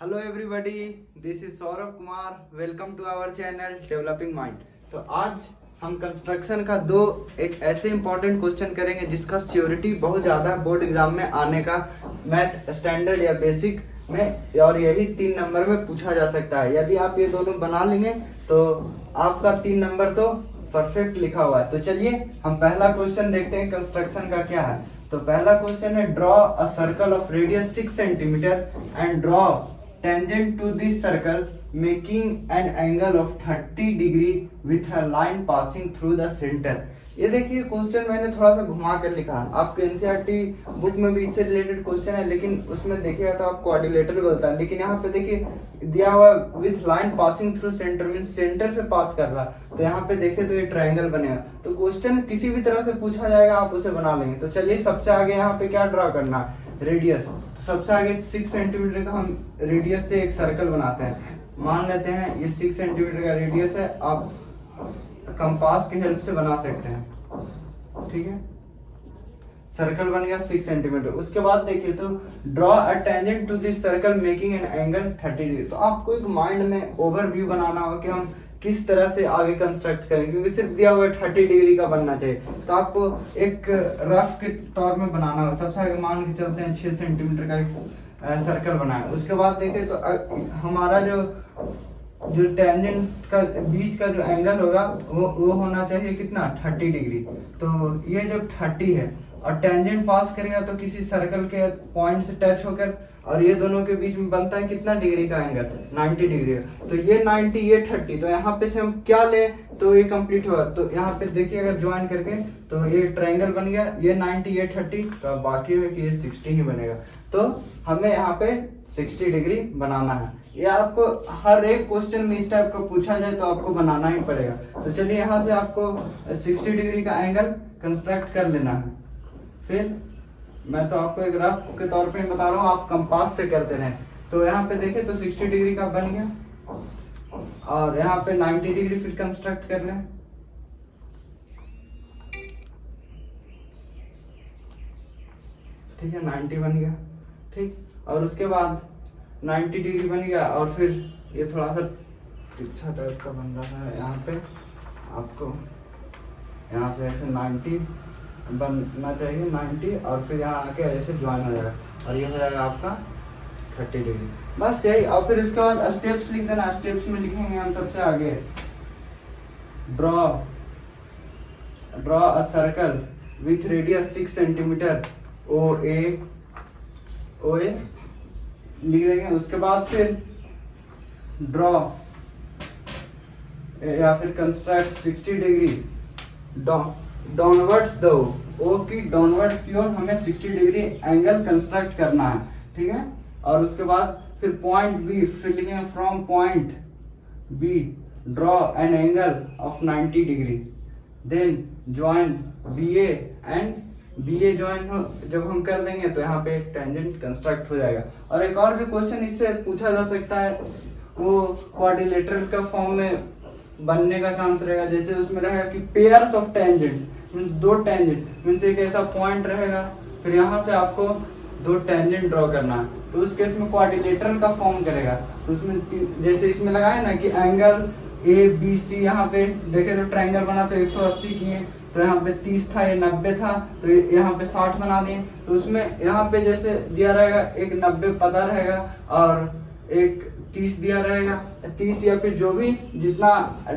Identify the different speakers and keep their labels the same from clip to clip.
Speaker 1: Hello everybody, this is Saurabh Kumar. Welcome to our channel developing mind. तो आज हम construction का एक ऐसे इंपॉर्टेंट क्वेश्चन करेंगे जिसका श्योरिटी बहुत ज़्यादा है बोर्ड एग्जाम में आने का, मैथ स्टैंडर्ड या बेसिक में, और यही 3 नंबर में पूछा जा सकता है। यदि आप ये दोनों बना लेंगे तो आपका 3 नंबर तो परफेक्ट लिखा हुआ है। तो चलिए हम पहला क्वेश्चन देखते हैं कंस्ट्रक्शन का क्या है। तो पहला क्वेश्चन है, draw a circle of radius 6 centimetre and draw tangent to this circle making an angle of 30 degree with a line passing through the center। ये देखिए क्वेश्चन मैंने थोड़ा सा घुमा कर लिखा है। आपके एनसीईआरटी बुक में भी इससे रिलेटेड क्वेश्चन है, लेकिन उसमें देखिएगा तो आप कोऑर्डिनेटर बोलता है, लेकिन यहाँ पे देखिए दिया हुआ with line passing through centre, mean centre से पास कर रहा है। तो यहाँ पे देखे तो ये ट्रायंगल बनेगा। तो क्वेश्चन किसी भी तरह से पूछा जाएगा, आप उसे बना लेंगे। तो चलिए सबसे आगे यहाँ पे क्या ड्रा करना है, रेडियस। सबसे आगे 6 सेंटीमीटर का हम रेडियस से एक सर्कल बनाते हैं। मान लेते हैं ये 6 सेंटीमीटर का रेडियस है, आप कंपास की हेल्प से बना सकते हैं। ठीक है, सर्कल बन गया 6 सेंटीमीटर। उसके बाद देखिए तो draw a tangent to this circle making an angle 30 degree. तो आपको एक माइंड में ओवरव्यू बनाना होगा कि हम किस तरह से आगे कंस्ट्रक्ट करेंगे, क्योंकि सिर्फ दिया हुआ 30 डिग्री का बनना चाहिए। तो आपको एक रफ के तौर में बनाना होगा। सबसे आगे मान के चलते हैं 6 सेंटीमीटर का एक सर्कल बनाए। उसके बाद देखें तो हमारा जो टेंजेंट का बीच का जो एंगल होगा वो होना चाहिए कितना, 30 डिग्री। तो ये जब 30 है और टेंजेंट पास करेगा तो किसी सर्कल के पॉइंट से टच होकर, और ये दोनों के बीच में बनता है कितना डिग्री का एंगल, 90 डिग्री। तो ये 90, ये 30। तो यहाँ पे से हम क्या लें तो ये कंप्लीट होगा। तो यहाँ पे देखिए अगर ज्वाइन करके तो ये ट्रायंगल बन गया, ये 90, ये 30। तो बाकी है कि ये 60 ही बनेगा। तो हमें यहाँ पे 60 डिग्री बनाना है। ये आपको हर एक क्वेश्चन में इस टाइप का पूछा जाए तो आपको बनाना ही पड़ेगा। तो चलिए यहाँ से आपको 60 डिग्री का एंगल कंस्ट्रक्ट कर लेना है। फिर मैं तो आपको एक रफ के तौर पे बता रहा हूँ, आप कंपास से करते रहें। तो यहाँ पे देखें तो 60 डिग्री का बन गया, और यहाँ पे 90 डिग्री फिर कंस्ट्रक्ट कर लें। ठीक है, 90 बन गया। ठीक, और उसके बाद 90 डिग्री बन गया, और फिर ये थोड़ा सा तिरछा टाइप का बन रहा है। यहाँ पे आपको यहाँ से ऐसे 90 बनना चाहिए, 90, और फिर यहाँ आके ऐसे ज्वाइन हो जाएगा, और ये हो जाएगा आपका 30 डिग्री। बस यही। और फिर इसके बाद स्टेप्स लिख देना। स्टेप्स में लिखेंगे हम सबसे आगे, draw a circle with radius 6 centimetre O A लिख देंगे। उसके बाद फिर ड्रॉ या फिर कंस्ट्रक्ट 60 डिग्री डाउनवर्ड्स दो, ओ की डाउनवर्ड्स की ओर हमें 60 डिग्री एंगल कंस्ट्रक्ट करना है। ठीक है, और उसके बाद फिर पॉइंट बी, फिर लिखेंगे from point B draw an angle of 90 degree, then join B A and B A join जब हम कर देंगे तो यहाँ पे एक टेंजेंट कंस्ट्रक्ट हो जाएगा। और एक और जो क्वेश्चन इससे पूछा जा सकता है वो क्वाड्रिलेटरल का फॉर्म में बनने का चांस रहेगा। जैसे उसमें रहेगा कि pairs of tangent, means 2 tangent, means एक ऐसा पॉइंट रहेगा, फिर यहाँ से आपको 2 टेंजेंट ड्रॉ करना है। तो उस केस में क्वाड्रिलेटरल का फॉर्म करेगा। तो उसमें जैसे इसमें लगाए ना कि एंगल ए बी सी, यहाँ पे देखे तो ट्रायंगल बना तो 180 किए, तो यहाँ पे 30 था, ये 90 था, तो यहाँ पे 60 बना दिए। तो उसमें यहाँ पे जैसे दिया रहेगा एक 90 पता रहेगा, और एक 30 दिया रहेगा, 30 या फिर जो भी जितना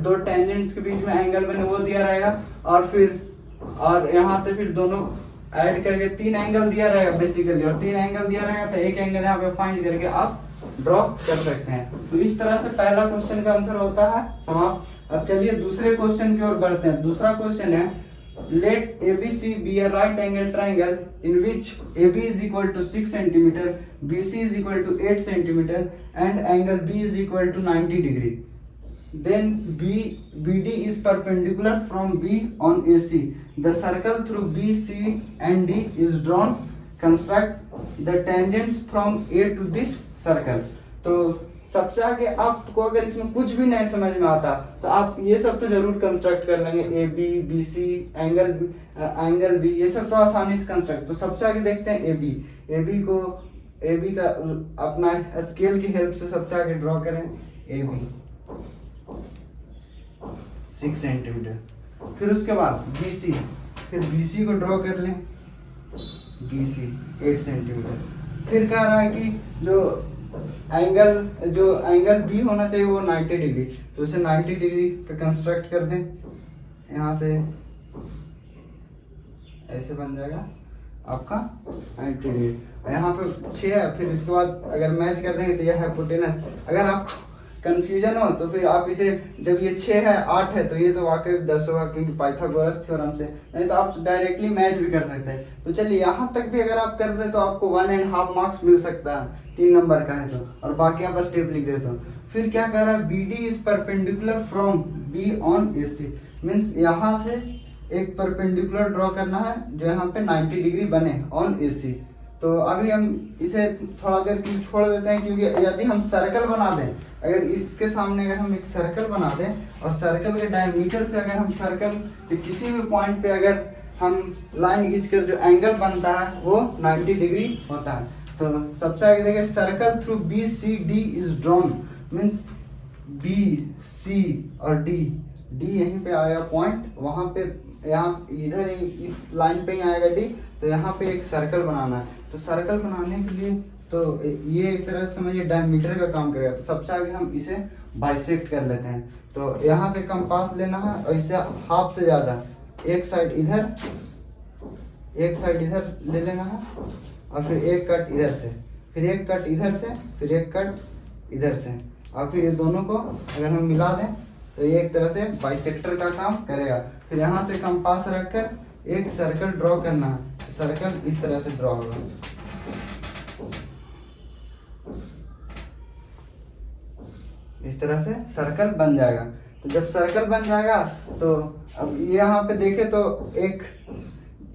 Speaker 1: 2 टेंजेंट्स के बीच में एंगल बने वो दिया रहेगा, और यहाँ से फिर दोनों ऐड करके 3 एंगल दिया रहेगा बेसिकली, और 3 एंगल दिया रहेगा तो एक एंगल यहाँ पे फाइंड करके आप ड्रॉ कर सकते हैं। तो इस तरह से पहला क्वेश्चन का आंसर होता है समाप्त। अब चलिए दूसरे क्वेश्चन की ओर बढ़ते हैं। दूसरा क्वेश्चन है, let ABC be a right angle triangle in which AB is equal to 6 centimeter, BC is equal to 8 centimeter, and angle B is equal to 90 degree. Then BD is perpendicular from B on AC. The circle through B, C, and D is drawn. Construct the tangents from A to this circle. तो सबसे आगे आपको अगर इसमें कुछ भी नहीं समझ में आता तो आप ये सब तो जरूर कंस्ट्रक्ट कर लेंगे, A B, B C, angle B, ये सब तो आसानी से कंस्ट्रक्ट। तो सबसे आगे देखते हैं ए बी को ए बी का अपना स्केल की हेल्प से सबसे आगे ड्रॉ करें ए बी 6 सेंटीमीटर। फिर उसके बाद बी सी, फिर बी सी को ड्रॉ कर लें बी सी 8 सेंटीमीटर। फिर कह रहा है कि जो एंगल बी होना चाहिए वो 90 डिग्री, तो उसे 90 डिग्री का कंस्ट्रक्ट कर दें। यहाँ से ऐसे बन जाएगा आपका 90 डिग्री। यहाँ पे 6 है, फिर इसके बाद अगर मैच कर देंगे तो यह हाइपोटेनस। अगर आपको कंफ्यूजन हो तो फिर आप इसे, जब ये 6 है 8 है तो ये तो वाकई 10 होगा क्योंकि पाइथागोरस थ्योरम से, नहीं तो आप डायरेक्टली मैच भी कर सकते हैं। तो चलिए यहाँ तक भी अगर आप कर दे तो आपको 1.5 मार्क्स मिल सकता है, 3 नंबर का है तो, और बाकी आप स्टेप लिख देते हो। फिर क्या कह रहा है, B D is perpendicular from B on A C, means यहाँ से एक परपेंडिकुलर ड्रॉ करना है जो यहाँ पे 90 डिग्री बने ऑन ए सी। तो अभी हम इसे थोड़ा देर के लिए छोड़ देते हैं, क्योंकि यदि हम सर्कल बना दें, अगर इसके सामने अगर हम एक सर्कल बना दें और सर्कल के डायमीटर से अगर हम सर्कल के किसी भी पॉइंट पे अगर हम लाइन खींचकर जो एंगल बनता है वो 90 डिग्री होता है। तो सबसे आगे देखिए, circle through B C D is drawn, means B C और डी यहीं पे आएगा पॉइंट, वहां पे यहाँ इधर इस लाइन पे ही आएगा डी, तो यहाँ पे एक सर्कल बनाना है। तो सर्कल बनाने के लिए तो ये एक तरह से समझिए डायमीटर का काम करेगा। तो सबसे आगे हम इसे बाइसेक्ट कर लेते हैं। तो यहाँ से कंपास लेना है और इससे हाफ से ज्यादा, एक साइड इधर ले लेना है और फिर एक कट इधर से, फिर एक कट इधर से, फिर एक कट इधर से, और फिर ये दोनों को अगर हम मिला दें तो ये एक तरह से बाइसेक्टर का काम करेगा। फिर यहाँ से कंपास रखकर एक सर्कल ड्रॉ करना है, सर्कल इस तरह से ड्रॉ होगा। इस तरह से सर्कल बन जाएगा। तो जब सर्कल बन जाएगा तो अब यहाँ पे देखे तो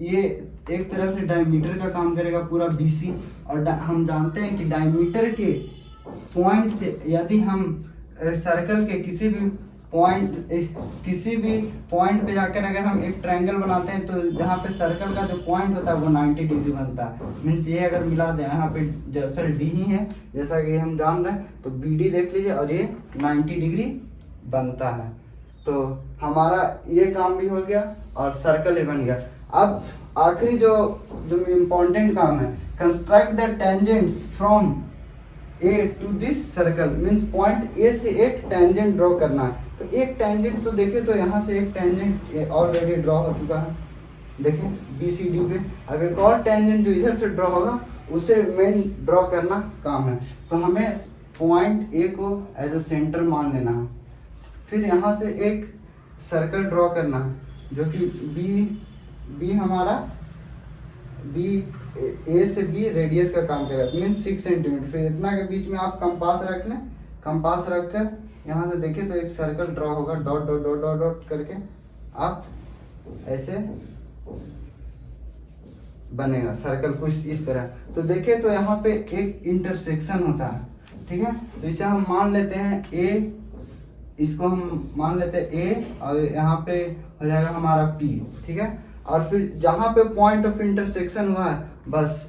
Speaker 1: ये एक तरह से डायमीटर का काम करेगा पूरा बीसी, और हम जानते हैं कि डायमीटर के पॉइंट से यदि हम सर्कल के किसी भी पॉइंट पे जाकर अगर हम एक ट्रायंगल बनाते हैं तो जहाँ पे सर्कल का जो पॉइंट होता है वो 90 डिग्री बनता है। मीन्स ये अगर मिला दें, यहाँ पे दरअसल डी ही है जैसा कि हम जान रहे हैं, तो बी डी देख लीजिए और ये 90 डिग्री बनता है। तो हमारा ये काम भी हो गया और सर्कल भी बन गया। अब आखिरी जो इम्पोर्टेंट काम है, construct the tangents from A to this circle, means point A से एक टेंजेंट ड्रॉ करना है। तो एक टेंजेंट तो देखे तो यहाँ से एक टेंजेंट ऑलरेडी ड्रॉ हो चुका है, देखें बी सी डी पे। अब एक और टेंजेंट जो इधर से ड्रॉ होगा उसे मेन ड्रॉ करना काम है। तो हमें पॉइंट ए को एज अ सेंटर मान लेना है। फिर यहाँ से एक सर्कल ड्रॉ करना है जो कि बी हमारा ए से बी रेडियस का काम करेगा, मीन्स 6 सेंटीमीटर। फिर इतना के बीच में आप कंपास रख लें, कंपास रखकर यहाँ से देखें तो एक सर्कल ड्रॉ होगा, dot dot dot dot dot करके आप ऐसे बनेगा सर्कल कुछ इस तरह। तो देखें तो यहाँ पे एक इंटरसेक्शन होता है, ठीक है। तो इसे हम मान लेते हैं ए, इसको हम मान लेते हैं ए, और यहाँ पे हो जाएगा हमारा पी, ठीक है। और फिर जहाँ पे पॉइंट ऑफ इंटरसेक्शन हुआ है बस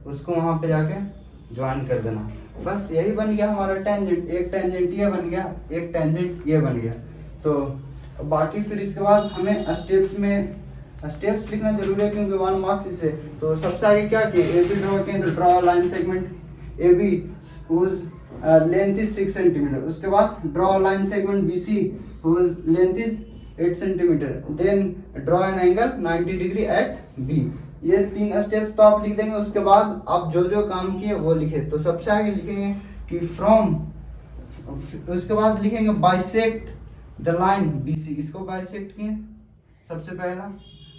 Speaker 1: उसको वहाँ पे जाके ज्वाइन कर देना। बस यही बन गया हमारा टेंजेंट। एक टेंजेंट ये बन गया, एक टेंजेंट ये बन गया। तो बाकी फिर इसके बाद हमें स्टेप्स लिखना जरूरी है क्योंकि 1 मार्क्स इसे। तो सबसे आगे क्या किए, ए बी ड्रॉ किए, तो draw line segment A B whose length is 6 centimetre. उसके बाद draw line segment B C whose length is 8 centimetre. Then draw an angle 90 degree at B. ये 3 स्टेप्स तो आप लिख देंगे। उसके बाद आप जो जो काम किए वो लिखे। तो सबसे आगे लिखेंगे कि फ्रॉम, उसके बाद लिखेंगे bisect the line B C. इसको बाइसेक्ट किए सबसे पहला,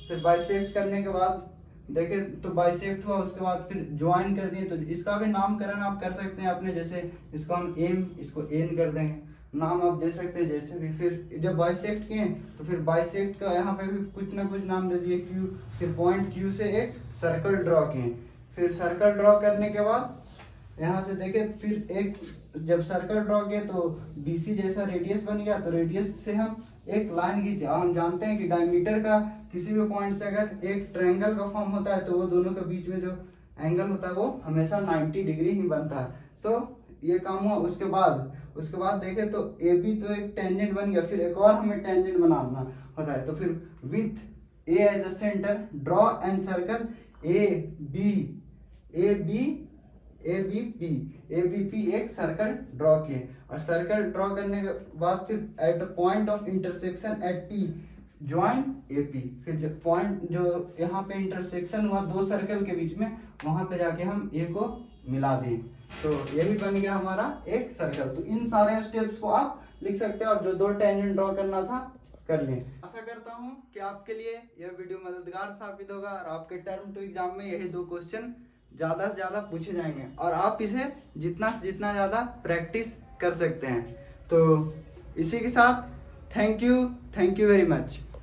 Speaker 1: फिर बाइसेक्ट करने के बाद देखे तो बाइसेक्ट हुआ, उसके बाद फिर ज्वाइन कर दिए। तो इसका भी नामकरण आप कर सकते हैं अपने, जैसे इसको हम एम, इसको एन कर देंगे, नाम आप दे सकते हैं जैसे भी। फिर जब बाइसेक्ट किए तो फिर बाइसेक्ट का यहाँ पे भी कुछ ना कुछ नाम दे दिए, क्यू। फिर पॉइंट क्यू से एक सर्कल ड्रॉ किए। फिर सर्कल ड्रॉ करने के बाद यहाँ से देखे, फिर एक जब सर्कल ड्रॉ किए तो बीसी जैसा रेडियस बन गया। तो रेडियस से हम एक लाइन खींचे। और हम जानते हैं कि डायमीटर का किसी भी पॉइंट से अगर एक ट्रायंगल का फॉर्म होता है तो वो दोनों के बीच में जो एंगल होता है वो हमेशा 90 डिग्री ही बनता है। तो ये काम हुआ। उसके बाद देखें तो ए बी तो एक टेंजेंट बन गया, फिर एक और हमें टेंजेंट बनाना होता है। तो फिर with A as a centre draw an circle A B P एक सर्कल ड्रॉ किए, और सर्कल ड्रॉ करने के बाद फिर at the point of intersection at P join A P, फिर जो पॉइंट जो यहाँ पे इंटरसेक्शन हुआ दो सर्कल के बीच में, वहां पे जाके हम ए को मिला दें। तो यही बन गया हमारा एक सर्कल। तो इन सारे स्टेप्स को आप लिख सकते हैं और जो दो टेंजेंट ड्रॉ करना था कर लें। आशा करता हूँ कि आपके लिए यह वीडियो मददगार साबित होगा और आपके टर्म टू एग्जाम में यही दो क्वेश्चन ज़्यादा से ज़्यादा पूछे जाएंगे और आप इसे जितना से जितना ज़्यादा प्रैक्टिस कर सकते हैं। तो इसी के साथ थैंक यू वेरी मच।